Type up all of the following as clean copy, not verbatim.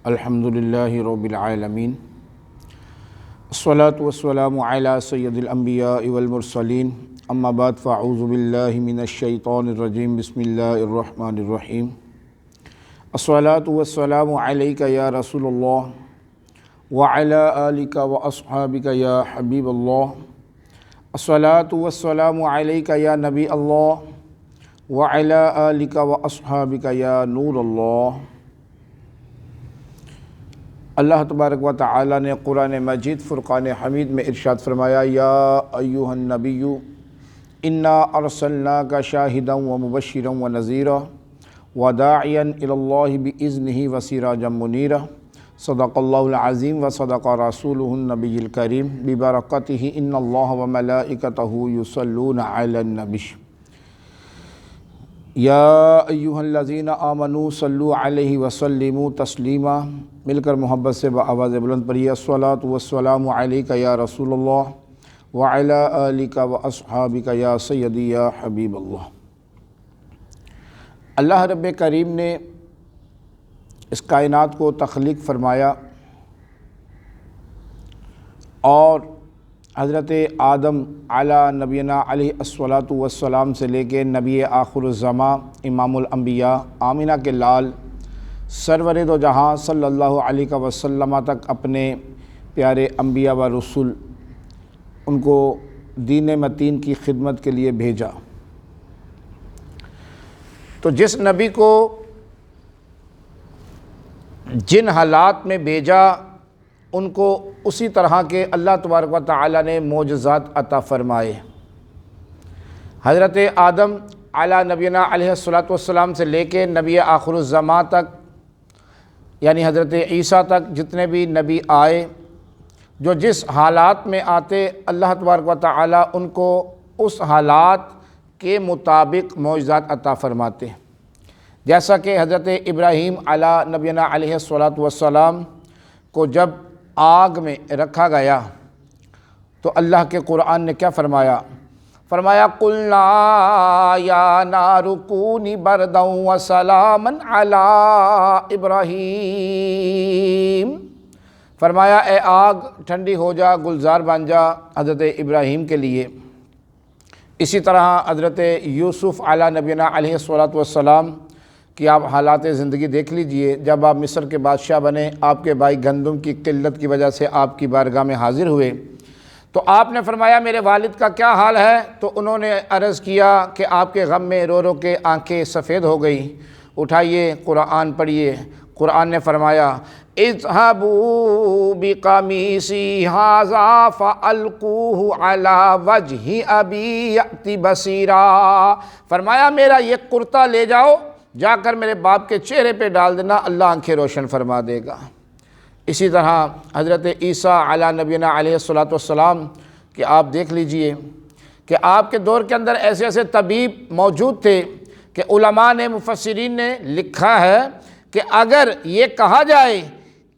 الحمدللہ رب العالمین الصلاۃ والسلام علی سید الانبیاء والمرسلین اما بعد فاعوذ باللہ من الشیطان الرجیم بسم اللہ الرحمن الرحیم الصلاۃ والسلام علیک یا رسول اللہ وعلی آلک واصحابک یا حبیب اللہ الصلاۃ والسلام علیک یا نبی اللہ وعلی آلک واصحابک یا نور اللہ۔ اللہ تبارک و تعالی نے قرآن مجید فرقان حمید میں ارشاد فرمایا، یا ایھا النبی انا ارسلناک شاہدا ومبشرا ونذیرا وداعیا الی اللہ باذنہ وسراجا منیرا۔ صدق اللہ العظیم وصدق رسولہ النبی الکریم ببرکتہ ان اللہ وملائکتہ یصلون علی النبی یا ایھا الذین آمنوا صلوا علیہ وسلموا تسلیما۔ مل کر محبت سے بآواز بلند پڑھیے، الصلاۃ والسلام علیک یا رسول اللہ وعلی آلک واصحابک یا سیدی یا حبیب اللہ۔ اللہ رب کریم نے اس کائنات کو تخلیق فرمایا اور حضرت آدم علی نبینا علیہ الصلاۃ والسلام سے لے کے نبی آخر الزماں امام الانبیاء آمینہ کے لال سرور دو جہاں صلی اللہ علیہ وسلم تک اپنے پیارے انبیاء و رسول ان کو دین متین کی خدمت کے لیے بھیجا۔ تو جس نبی کو جن حالات میں بھیجا ان کو اسی طرح کے اللہ تبارک و تعالی نے معجزات عطا فرمائے۔ حضرت آدم علی نبینا علیہ الصلاۃ والسلام سے لے کے نبی آخر الزماں تک یعنی حضرت عیسیٰ تک جتنے بھی نبی آئے، جو جس حالات میں آتے اللہ تبارک و تعالی ان کو اس حالات کے مطابق معجزات عطا فرماتے۔ جیسا کہ حضرت ابراہیم علی نبینا علیہ الصلاۃ والسلام کو جب آگ میں رکھا گیا تو اللہ کے قرآن نے کیا فرمایا؟ فرمایا قلنا یا نار کونی بردا وسلاما علی ابراہیم۔ فرمایا اے آگ ٹھنڈی ہو جا، گلزار بن جا حضرت ابراہیم کے لیے۔ اسی طرح حضرت یوسف علی نبینا علیہ الصلاۃ والسلام کہ آپ حالات زندگی دیکھ لیجئے، جب آپ مصر کے بادشاہ بنے، آپ کے بھائی گندم کی قلت کی وجہ سے آپ کی بارگاہ میں حاضر ہوئے تو آپ نے فرمایا میرے والد کا کیا حال ہے؟ تو انہوں نے عرض کیا کہ آپ کے غم میں رو رو کے آنکھیں سفید ہو گئی۔ اٹھائیے قرآن پڑھیے۔ قرآن نے فرمایا اذهبوا بقمیصی ھذا فالقوہ علی وجہ ابی یأتی بصیرا۔ فرمایا میرا یہ کرتا لے جاؤ، جا کر میرے باپ کے چہرے پہ ڈال دینا، اللہ آنکھیں روشن فرما دے گا۔ اسی طرح حضرت عیسیٰ علی نبینا علیہ الصلاۃ والسلام کہ آپ دیکھ لیجئے کہ آپ کے دور کے اندر ایسے ایسے طبیب موجود تھے کہ علماء نے مفسرین نے لکھا ہے کہ اگر یہ کہا جائے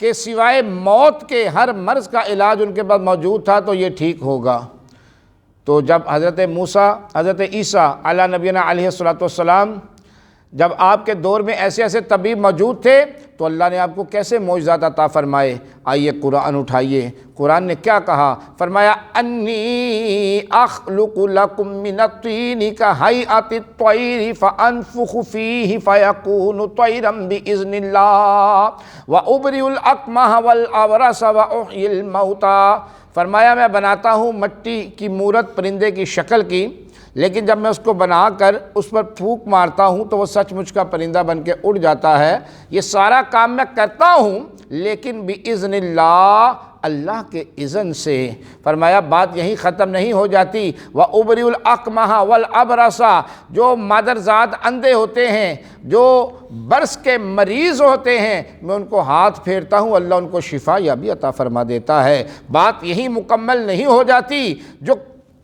کہ سوائے موت کے ہر مرض کا علاج ان کے پاس موجود تھا تو یہ ٹھیک ہوگا۔ تو جب حضرت موسیٰ حضرت عیسیٰ علی نبینا علیہ الصلاۃ والسلام جب آپ کے دور میں ایسے ایسے طبیب موجود تھے تو اللہ نے آپ کو کیسے معجزات عطا فرمائے؟ آئیے قرآن اٹھائیے۔ قرآن نے کیا کہا؟ فرمایا انی اخلق لکم من الطین کہیئۃ الطیر فانفخ فیہ فیکون طیرا باذن اللہ وابرئ الاکمہ والابرص واحیی الموتیٰ۔ فرمایا میں بناتا ہوں مٹی کی مورت پرندے کی شکل کی، لیکن جب میں اس کو بنا کر اس پر پھونک مارتا ہوں تو وہ سچ مچ کا پرندہ بن کے اڑ جاتا ہے۔ یہ سارا کام میں کرتا ہوں لیکن بِإِذْنِ اللہ، اللہ کے اذن سے۔ فرمایا بات یہیں ختم نہیں ہو جاتی، وَأُبْرِئُ الْأَكْمَحَ وَالْأَبْرَصَ، جو مادرزاد اندھے ہوتے ہیں، جو برص کے مریض ہوتے ہیں، میں ان کو ہاتھ پھیرتا ہوں، اللہ ان کو شفا یابی عطا فرما دیتا ہے۔ بات یہیں مکمل نہیں ہو جاتی، جو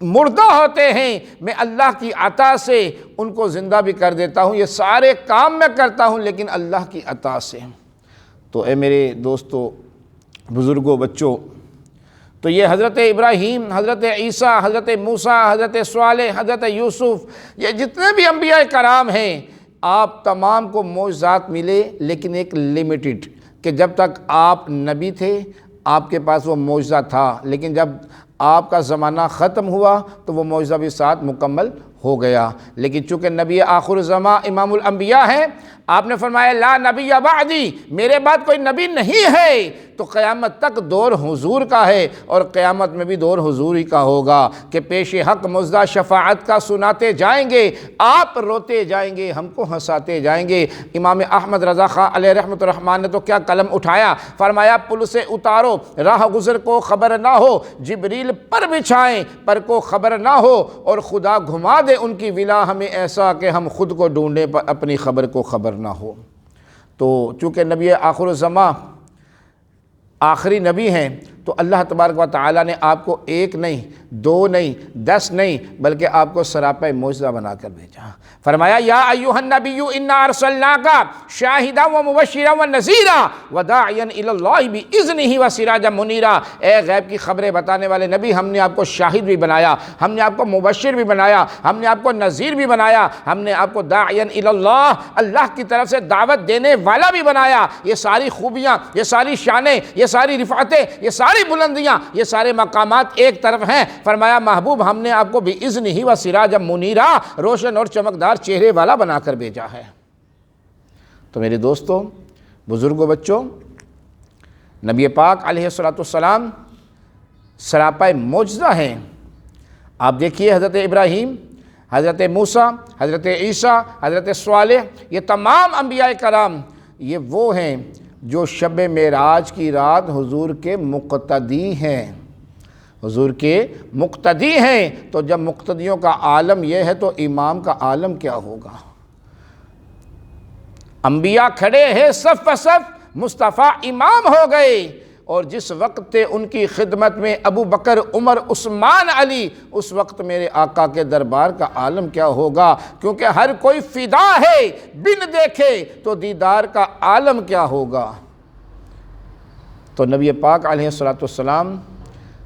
مردہ ہوتے ہیں میں اللہ کی عطا سے ان کو زندہ بھی کر دیتا ہوں۔ یہ سارے کام میں کرتا ہوں لیکن اللہ کی عطا سے۔ تو اے میرے دوستو، بزرگوں، بچوں، تو یہ حضرت ابراہیم، حضرت عیسیٰ، حضرت موسیٰ، حضرت صالح، حضرت یوسف، یہ جتنے بھی انبیاء کرام ہیں، آپ تمام کو معجزات ملے لیکن ایک لیمیٹڈ، کہ جب تک آپ نبی تھے آپ کے پاس وہ معجزہ تھا، لیکن جب آپ کا زمانہ ختم ہوا تو وہ معجزہ بھی ساتھ مکمل ہو گیا۔ لیکن چونکہ نبی آخر الزمان امام الانبیاء ہیں، آپ نے فرمایا لا نبی بعدی، میرے بعد کوئی نبی نہیں ہے، تو قیامت تک دور حضور کا ہے، اور قیامت میں بھی دور حضور ہی کا ہوگا کہ پیش حق مزدہ شفاعت کا سناتے جائیں گے، آپ روتے جائیں گے، ہم کو ہنساتے جائیں گے۔ امام احمد رضا خان علیہ رحمۃ الرحمن نے تو کیا قلم اٹھایا، فرمایا پل سے اتارو راہ گزر کو خبر نہ ہو، جبریل پر بچھائیں پر کو خبر نہ ہو، اور خدا گھما دے ان کی ولا ہمیں ایسا کہ ہم خود کو ڈھونڈیں پر اپنی خبر کو خبر نہ ہو۔ تو چونکہ نبی آخر الزمان آخری نبی ہیں تو اللہ تبارک و تعالیٰ نے آپ کو ایک نہیں، دو نہیں، 10 نہیں، بلکہ آپ کو سراپا معجزہ بنا کر بھیجا۔ فرمایا یا ایھا النبی انا ارسلناک شاہدا ومبشرا ونذیرا وداعیا الی اللہ باذنہ وسراجا منیرا، اے غیب کی خبریں بتانے والے نبی، ہم نے آپ کو شاہد بھی بنایا، ہم نے آپ کو مبشر بھی بنایا، ہم نے آپ کو نذیر بھی بنایا، ہم نے آپ کو داعیا الی اللہ، اللہ کی طرف سے دعوت دینے والا بھی بنایا۔ یہ ساری خوبیاں، یہ ساری شانیں، یہ ساری رفعتیں، یہ ساری بلندیاں، یہ سارے مقامات ایک طرف ہیں۔ فرمایا محبوب ہم نے آپ کو باذنہ وسراجا منیرا، روشن اور چمکدار چہرے والا بنا کر بھیجا ہے۔ تو میرے دوستوں، بزرگوں، بچوں، نبی پاک علیہ السلام سراپا معجزہ ہیں۔ آپ دیکھیے حضرت ابراہیم، حضرت موسیٰ، حضرت عیسیٰ، حضرت صالح، یہ تمام انبیاء کرام یہ وہ ہیں جو شب معراج کی رات حضور کے مقتدی ہیں، حضور کے مقتدی ہیں۔ تو جب مقتدیوں کا عالم یہ ہے تو امام کا عالم کیا ہوگا؟ انبیاء کھڑے ہیں صف صف، مصطفیٰ امام ہو گئے، اور جس وقت ان کی خدمت میں ابو بکر، عمر، عثمان، علی، اس وقت میرے آقا کے دربار کا عالم کیا ہوگا؟ کیونکہ ہر کوئی فدا ہے، بن دیکھے تو دیدار کا عالم کیا ہوگا؟ تو نبی پاک علیہ السلام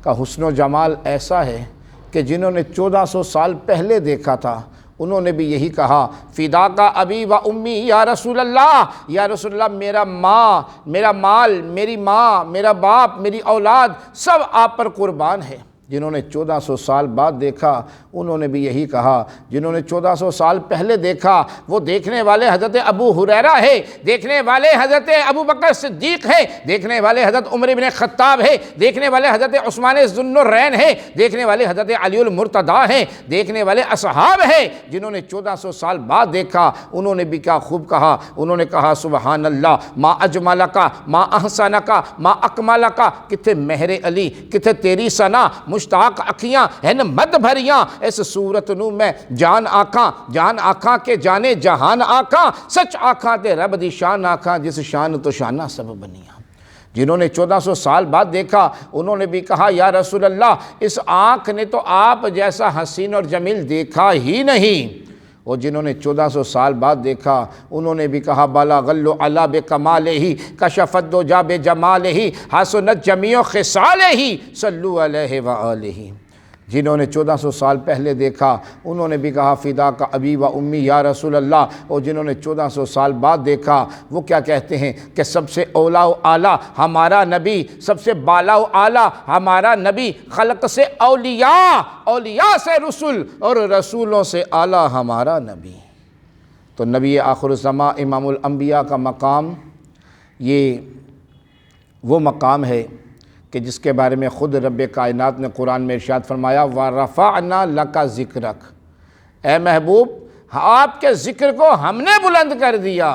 کا حسن و جمال ایسا ہے کہ جنہوں نے 1400 سال پہلے دیکھا تھا انہوں نے بھی یہی کہا فدا کا ابی و امی یا رسول اللہ، یا رسول اللہ میرا ماں، میرا مال، میری ماں، میرا باپ، میری اولاد سب آپ پر قربان ہے۔ جنہوں نے 1400 سال بعد دیکھا انہوں نے بھی یہی کہا، جنہوں نے 1400 سال پہلے دیکھا وہ دیکھنے والے حضرت ابو ہریرہ ہے، دیکھنے والے حضرت ابو بکر صدیق ہے، دیکھنے والے حضرت عمر بن خطاب ہے، دیکھنے والے حضرت عثمان ذو النورین ہے، دیکھنے والے حضرت علی المرتضیٰ ہیں، دیکھنے والے اصحاب ہیں۔ جنہوں نے 1400 سال بعد دیکھا انہوں نے بھی کیا خوب کہا، انہوں نے کہا سبحان اللہ ما اجملکا ما احسنکا ما اکملکا، کتھے مہر علی، کتھے تیری ثنا، مشتاق اکھیاں ہیں مد بھریاں، اس صورت نو میں جان آکھاں کے جانے جہان آکھاں، سچ آکھاں تے رب دی شان آکھاں، جس شان تو شانہ سب بنیاں۔ جنہوں نے 1400 سال بعد دیکھا انہوں نے بھی کہا یا رسول اللہ اس آنکھ نے تو آپ جیسا حسین اور جمیل دیکھا ہی نہیں۔ اور جنہوں نے 1400 سال بعد دیکھا انہوں نے بھی کہا بالا غلو علا بکمالہ کشفت دجا بجمالہ حسنت جمیع خصالہ صلو علیہ وآلہ۔ جنہوں نے 1400 سال پہلے دیکھا انہوں نے بھی کہا فدا کا ابی و امی یا رسول اللہ۔ اور جنہوں نے 1400 سال بعد دیکھا وہ کیا کہتے ہیں کہ سب سے اولا و اعلیٰ ہمارا نبی، سب سے بالا و اعلیٰ ہمارا نبی، خلق سے اولیاء، اولیاء سے رسول، اور رسولوں سے اعلیٰ ہمارا نبی۔ تو نبی آخر الزمان امام الانبیاء کا مقام یہ وہ مقام ہے کہ جس کے بارے میں خود رب کائنات نے قرآن میں ارشاد فرمایا وَرَفَعْنَا لَكَ ذِكْرَكَ، اے محبوب آپ کے ذکر کو ہم نے بلند کر دیا۔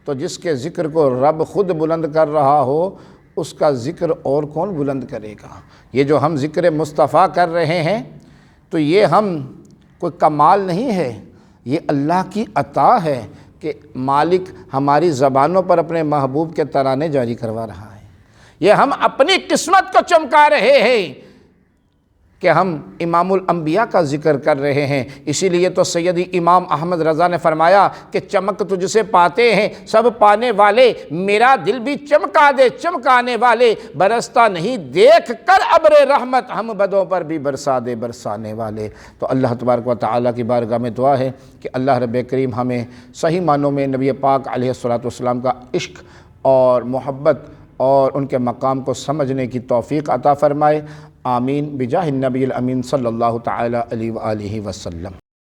تو جس کے ذکر کو رب خود بلند کر رہا ہو اس کا ذکر اور کون بلند کرے گا؟ یہ جو ہم ذکر مصطفیٰ کر رہے ہیں تو یہ ہم کوئی کمال نہیں ہے، یہ اللہ کی عطا ہے کہ مالک ہماری زبانوں پر اپنے محبوب کے ترانے جاری کروا رہا ہے۔ یہ ہم اپنی قسمت کو چمکا رہے ہیں کہ ہم امام الانبیاء کا ذکر کر رہے ہیں۔ اسی لیے تو سیدی امام احمد رضا نے فرمایا کہ چمک تجھ سے پاتے ہیں سب پانے والے، میرا دل بھی چمکا دے چمکانے والے، برستا نہیں دیکھ کر ابر رحمت، ہم بدوں پر بھی برسا دے برسانے والے۔ تو اللہ تبارک و تعالیٰ کی بارگاہ میں دعا ہے کہ اللہ رب کریم ہمیں صحیح معنوں میں نبی پاک علیہ الصلوۃ والسلام کا عشق اور محبت اور ان کے مقام کو سمجھنے کی توفیق عطا فرمائے۔ آمین بجاہ النبی الامین صلی اللہ تعالی علیہ وآلہ وسلم۔